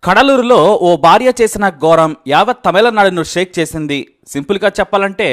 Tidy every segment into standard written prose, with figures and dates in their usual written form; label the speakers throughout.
Speaker 1: కడలూరులో ఓ భార్య చేసిన ఘోరం యావత్ తమిళనాడును షేక్ చేసింది. సింపుల్ గా చెప్పాలంటే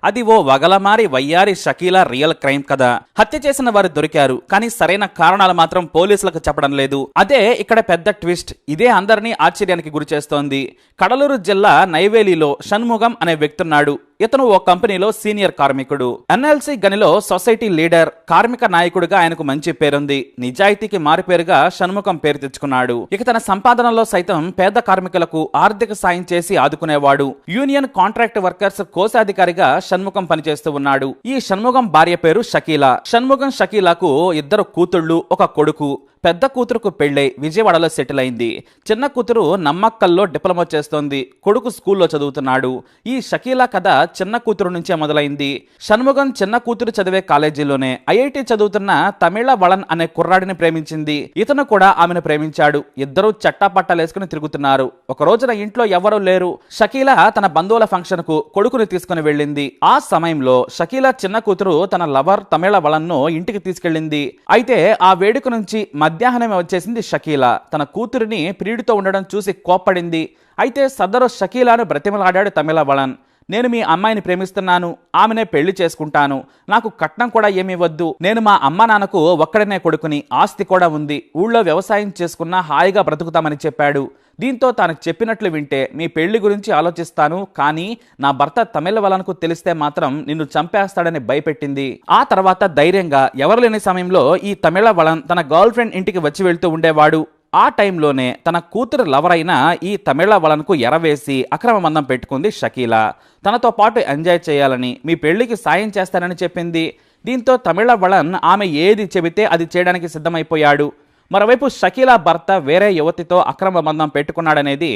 Speaker 1: అది ఓ వగలమారి వయ్యారి షకీలా రియల్ క్రైమ్ కదా. హత్య చేసిన వారు దొరికారు, కానీ సరైన కారణాలు మాత్రం పోలీసులకు చెప్పడం లేదు. అదే ఇక్కడ పెద్ద ట్విస్ట్. ఇదే అందరినీ ఆశ్చర్యానికి గురి చేస్తోంది. కడలూరు జిల్లా నైవేలిలో షణ్ముగం అనే వ్యక్తున్నాడు. ఇతను ఓ కంపెనీలో సీనియర్ కార్మికుడు. ఎన్ఎల్సీ గనిలో సొసైటీ లీడర్, కార్మిక నాయకుడిగా ఆయనకు మంచి పేరుంది. నిజాయితీకి మారుపేరుగా షణ్ముగం పేరు తెచ్చుకున్నాడు. ఇక తన సంపాదనలో సైతం పేద కార్మికులకు ఆర్థిక సాయం చేసి ఆదుకునేవాడు. యూనియన్ కాంట్రాక్ట్ వర్కర్స్ కోశాధికారిగా షణ్ముగం పనిచేస్తూ ఉన్నాడు. ఈ షణ్ముగం భార్య పేరు షకీలా. షణ్ముగం షకీలాకు ఇద్దరు కూతుళ్లు, ఒక కొడుకు. పెద్ద కూతురుకు పెళ్లై విజయవాడలో సెటిల్ అయింది. చిన్న కూతురు నమ్మక్కల్లో డిప్లొమా చేస్తోంది. కొడుకు స్కూల్లో చదువుతున్నాడు. ఈ షకీలా కథ చిన్న కూతురు నుంచే మొదలైంది. షణ్ముగం చిన్న కూతురు చదివే కాలేజీలోనే ఐఐటి చదువుతున్న తమిళ వళన్ అనే కుర్రాడిని ప్రేమించింది. ఇతను కూడా ఆమెను ప్రేమించాడు. ఇద్దరూ చట్టాపట్టాలేసుకుని తిరుగుతున్నారు. ఒక రోజున ఇంట్లో ఎవరూ లేరు. షకీలా తన బంధువుల ఫంక్షన్ కు కొడుకుని తీసుకుని వెళ్ళింది. ఆ సమయంలో షకీలా చిన్న కూతురు తన లవర్ తమిళ వళన్ ను ఇంటికి తీసుకెళ్లింది. అయితే ఆ వేడుక నుంచి మధ్యాహ్నమే వచ్చేసింది షకీలా. తన కూతురిని ప్రియుడితో ఉండడం చూసి కోప్పడింది. అయితే సదరు షకీలాను బ్రతిమలాడాడు తమిళ వళన్. నేను మీ అమ్మాయిని ప్రేమిస్తున్నాను, ఆమెనే పెళ్లి చేసుకుంటాను, నాకు కట్నం కూడా ఏమీ వద్దు, నేను మా అమ్మ నాన్నకు ఒక్కడనే కొడుకుని, ఆస్తి కూడా ఉంది, ఊళ్ళో వ్యవసాయం చేసుకున్నా హాయిగా బ్రతుకుతామని చెప్పాడు. దీంతో తాను చెప్పినట్లు వింటే మీ పెళ్లి గురించి ఆలోచిస్తాను, కానీ నా భర్త తమిళ వలనకు తెలిస్తే మాత్రం నిన్ను చంపేస్తాడని భయపెట్టింది. ఆ తర్వాత ధైర్యంగా ఎవరు లేని సమయంలో ఈ తమిళ వలన్ తన గర్ల్ ఫ్రెండ్ ఇంటికి వచ్చి వెళ్తూ ఉండేవాడు. ఆ టైంలోనే తన కూతురు లవర్ అయిన ఈ తమిళ వలన్కు ఎరవేసి అక్రమ బంధం పెట్టుకుంది షకీలా. తనతో పాటు ఎంజాయ్ చేయాలని, మీ పెళ్లికి సాయం చేస్తానని చెప్పింది. దీంతో తమిళ వలన్ ఆమె ఏది చెబితే అది చేయడానికి సిద్ధమైపోయాడు. మరోవైపు షకీలా భర్త వేరే యువతితో అక్రమ బంధం పెట్టుకున్నాడనేది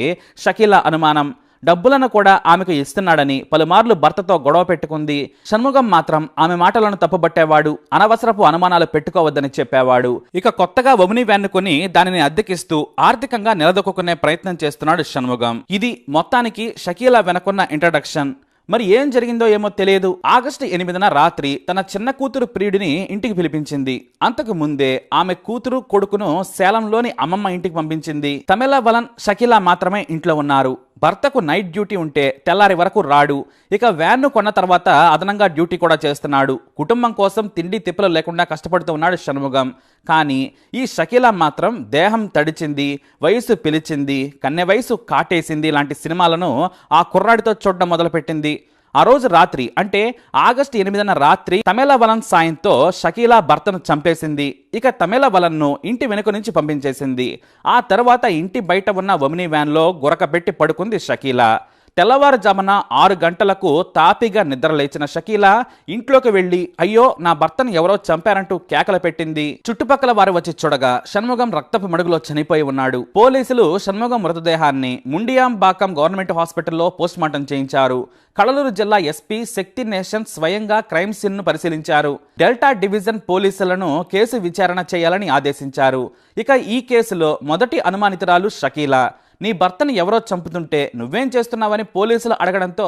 Speaker 1: షకీలా అనుమానం. డబ్బులను కూడా ఆమెకు ఇస్తున్నాడని పలుమార్లు భర్తతో గొడవ పెట్టుకుంది. షణ్ముగం మాత్రం ఆమె మాటలను తప్పుబట్టేవాడు. అనవసరపు అనుమానాలు పెట్టుకోవద్దని చెప్పేవాడు. ఇక కొత్తగా ఒమిని వ్యాన్ కొని దానిని అద్దెకిస్తూ ఆర్థికంగా నిలదొక్కునే ప్రయత్నం చేస్తున్నాడు షణ్ముగం. ఇది మొత్తానికి షకీలా వెనకున్న ఇంట్రడక్షన్. మరి ఏం జరిగిందో ఏమో తెలియదు. ఆగస్టు 8న రాత్రి తన చిన్న కూతురు ప్రియుడిని ఇంటికి పిలిపించింది. అంతకు ముందే ఆమె కూతురు కొడుకును సేలంలోని అమ్మమ్మ ఇంటికి పంపించింది. తమిళ వలన్ షకీలా మాత్రమే ఇంట్లో ఉన్నారు. భర్తకు నైట్ డ్యూటీ ఉంటే తెల్లారి వరకు రాడు. ఇక వ్యాన్ను కొన్న తర్వాత అదనంగా డ్యూటీ కూడా చేస్తున్నాడు. కుటుంబం కోసం తిండి తిప్పలు లేకుండా కష్టపడుతూ ఉన్నాడు షణ్ముగం. కానీ ఈ షకీలా మాత్రం దేహం తడిచింది, వయసు పిలిచింది, కన్నె వయసు కాటేసింది లాంటి సినిమాలను ఆ కుర్రాడితో చూడడం మొదలుపెట్టింది. ఆ రోజు రాత్రి అంటే ఆగస్టు 8న రాత్రి తమిళ వలన్ సాయంతో షకీలా భర్తను చంపేసింది. ఇక తమిళ వలన్ను ఇంటి వెనుక నుంచి పంపించేసింది. ఆ తర్వాత ఇంటి బయట ఉన్న ఒమిని వ్యాన్లో గురకబెట్టి పడుకుంది షకీలా. తెల్లవారుజామున 6 గంటలకు తాపిగా నిద్రలేచిన షకీలా ఇంట్లోకి వెళ్లి అయ్యో నా భర్తను ఎవరో చంపారంటూ కేకలు పెట్టింది. చుట్టుపక్కల వారు వచ్చి చూడగా షణ్ముగం రక్తపు మడుగులో చనిపోయి ఉన్నాడు. పోలీసులు షణ్ముగం మృతదేహాన్ని ముండియాంబాకం గవర్నమెంట్ హాస్పిటల్లో పోస్ట్మార్టం చేయించారు. కడలూరు జిల్లా ఎస్పీ శక్తి నేషన్ స్వయంగా క్రైమ్ సీన్ ను పరిశీలించారు. డెల్టా డివిజన్ పోలీసులను కేసు విచారణ చేయాలని ఆదేశించారు. ఇక ఈ కేసులో మొదటి అనుమానితురాలు షకీలా. నీ భర్తను ఎవరో చంపుతుంటే నువ్వేం చేస్తున్నావని పోలీసులు అడగడంతో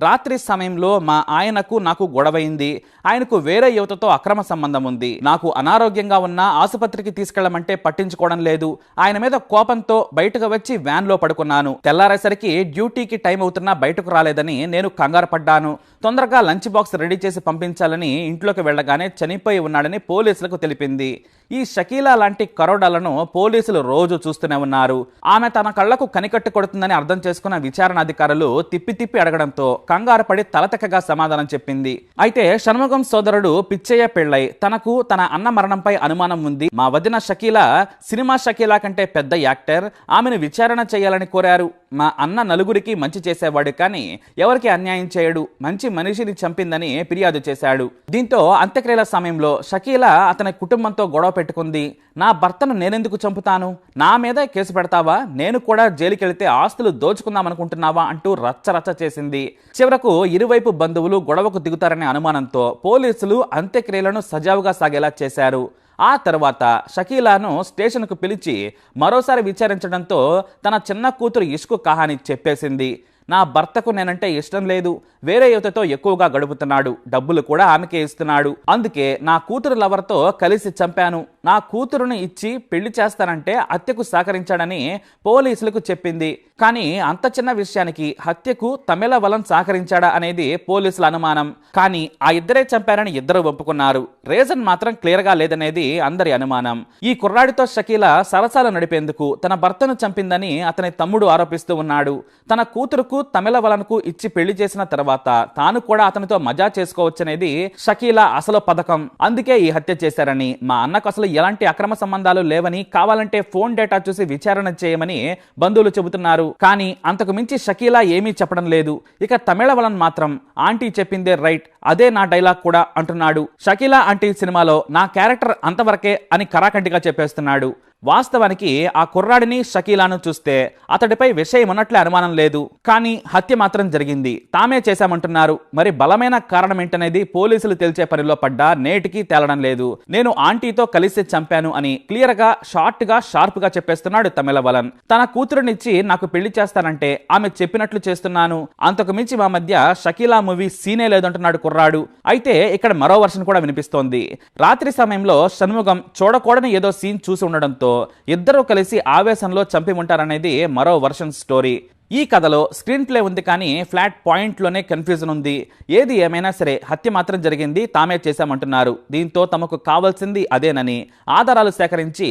Speaker 1: రాత్రి సమయంలో మా ఆయనకు నాకు గొడవైంది, ఆయనకు వేరే యువతతో అక్రమ సంబంధం ఉంది, నాకు అనారోగ్యంగా ఉన్నా ఆసుపత్రికి తీసుకెళ్లమంటే పట్టించుకోవడం లేదు, ఆయన మీద కోపంతో బయటకు వచ్చి వ్యాన్లో పడుకున్నాను, తెల్లారేసరికి డ్యూటీకి టైం అవుతున్నా బయటకు రాలేదని నేను కంగారు పడ్డాను, తొందరగా లంచ్ బాక్స్ రెడీ చేసి పంపించాలని ఇంట్లోకి వెళ్ళగానే చనిపోయి ఉన్నాడని పోలీసులకు తెలిపింది. ఈ షకీలా లాంటి కరోడాలను పోలీసులు రోజు చూస్తూనే ఉన్నారు. ఆమె తన కళ్లకు కనికట్టు కొడుతుందని అర్థం చేసుకున్న విచారణ అధికారులు తిప్పి తిప్పి అడగడంతో కంగారు పడి తలతెక్కగా సమాధానం చెప్పింది. అయితే షణ్ముగం సోదరుడు పిచ్చయ్య పెళ్లై తనకు తన అన్న మరణంపై అనుమానం ఉంది, మా వదిన షకీలా సినిమా షకీలా కంటే పెద్ద యాక్టర్, ఆమెను విచారణ చేయాలని కోరారు. మా అన్న నలుగురికి మంచి చేసేవాడు, కానీ ఎవరికి అన్యాయం చేయడు, మంచి మనిషిని చంపిందని ఫిర్యాదు చేశాడు. దీంతో అంత్యక్రియల సమయంలో షకీలా అతని కుటుంబంతో గొడవ పెట్టుకుంది. నా భర్తను నేనెందుకు చంపుతాను, నా మీద కేసు పెడతావా, నేను కూడా జైలుకి వెళితే ఆస్తులు దోచుకుందామనుకుంటున్నావా అంటూ రచ్చరచ్చ చేసింది. చివరకు ఇరువైపు బంధువులు గొడవకు దిగుతారనే అనుమానంతో పోలీసులు అంత్యక్రియలను సజావుగా సాగేలా చేశారు. ఆ తర్వాత షకీలాను స్టేషన్కు పిలిచి మరోసారి విచారించడంతో తన చిన్న కూతురు ఇష్కు కహాని చెప్పేసింది. నా భర్తకు నేనంటే ఇష్టం లేదు, వేరే యువతతో ఎక్కువగా గడుపుతున్నాడు, డబ్బులు కూడా ఆమెకే ఇస్తున్నాడు, అందుకే నా కూతురు లవర్తో కలిసి చంపాను, నా కూతురుని ఇచ్చి పెళ్లి చేస్తానంటే హత్యకు సహకరించాడని పోలీసులకు చెప్పింది. కానీ అంత చిన్న విషయానికి హత్యకు తమిళవలన్ సహకరించాడా అనేది పోలీసుల అనుమానం. కానీ ఆ ఇద్దరే చంపారని ఇద్దరు ఒప్పుకున్నారు. రీజన్ మాత్రం క్లియర్ గా లేదనేది అందరి అనుమానం. ఈ కుర్రాడితో షకీలా సరసాలు నడిపేందుకు తన భర్తను చంపిందని అతని తమ్ముడు ఆరోపిస్తూ ఉన్నాడు. తన కూతురుకు తమిళవలన్కు ఇచ్చి పెళ్లి చేసిన తర్వాత తాను కూడా అతనితో మజా చేసుకోవచ్చనేది షకీలా అసలు పథకం. అందుకే ఈ హత్య చేశారని, మా అన్నకు అసలు ఎలాంటి అక్రమ సంబంధాలు లేవని, కావాలంటే ఫోన్ డేటా చూసి విచారణ చేయమని బంధువులు చెబుతున్నారు. కానీ అంతకు మించి షకీలా ఏమీ చెప్పడం లేదు. ఇక తమిళవలన్ మాత్రం ఆంటీ చెప్పిందే రైట్, అదే నా డైలాగ్ కూడా అంటున్నాడు. షకీలా ఆంటీ సినిమాలో నా క్యారెక్టర్ అంతవరకే అని కరాకంటిగా చెప్పేస్తున్నాడు. వాస్తవానికి ఆ కుర్రాడిని షకీలాను చూస్తే అతడిపై విషయం ఉన్నట్లే అనుమానం లేదు. కానీ హత్య మాత్రం జరిగింది, తామే చేశామంటున్నారు. మరి బలమైన కారణం ఏంటనేది పోలీసులు తేల్చే పనిలో పడ్డా నేటికి తేలడం లేదు. నేను ఆంటీతో కలిసి చంపాను అని క్లియర్ గా షార్ప్ గా చెప్పేస్తున్నాడు తమిళవలన్. తన కూతురునిచ్చి నాకు పెళ్లి చేస్తానంటే ఆమె చెప్పినట్లు చేస్తున్నాను, అంతకు మించి మా మధ్య షకీలా మూవీ సీనే లేదంటున్నాడు కుర్రాడు. అయితే ఇక్కడ మరో వర్షన్ కూడా వినిపిస్తోంది. రాత్రి సమయంలో షణ్ముగం చూడకూడని ఏదో సీన్ చూసి ఉండడంతో ఇద్దరూ కలిసి ఆవేశంలో చంపి ఉంటారనేది మరో వర్షన్ స్టోరీ. ఈ కథలో స్క్రీన్ ప్లే ఉంది, కానీ ఫ్లాట్ పాయింట్లోనే కన్ఫ్యూజన్ ఉంది. ఏది ఏమైనా సరే హత్య మాత్రం జరిగింది, తామే చేశామంటున్నారు. దీంతో తమకు కావాల్సింది అదేనని ఆధారాలు సేకరించి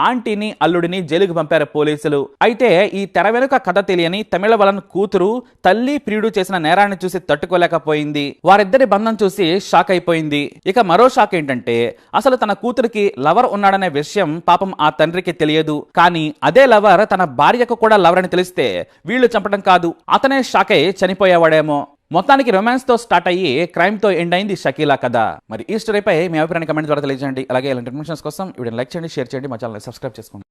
Speaker 1: ఆంటీని అల్లుడిని జైలుకు పంపారు పోలీసులు. అయితే ఈ తెర వెనుక కథ తెలియని తమిళవలన్ కూతురు తల్లి ప్రియుడు చేసిన నేరాన్ని చూసి తట్టుకోలేకపోయింది. వారిద్దరి బంధం చూసి షాక్ అయిపోయింది. ఇక మరో షాక్ ఏంటంటే అసలు తన కూతురికి లవర్ ఉన్నాడనే విషయం పాపం ఆ తండ్రికి తెలియదు. కానీ అదే లవర్ తన భార్యకు కూడా లవర్ అని తెలిస్తే వీళ్ళు చంపడం కాదు, అతనే షాక్ అయి చనిపోయేవాడేమో. మొత్తానికి రొమాన్స్ తో స్టార్ట్ అయ్యి క్రైమ్ తో ఎండ్ అయింది షకీలా కథ. మరి ఈ స్టోరీపై మీ అభిప్రాయాన్ని కమెంట్ ద్వారా తెలియజేయండి. అలాగే ఇలాంటి ఇన్ఫర్మేషన్స్ కోసం వీడియోని లైక్ చేయండి, షేర్ చేయండి, మా ఛానల్ సబ్స్క్రైబ్ చేసుకోండి.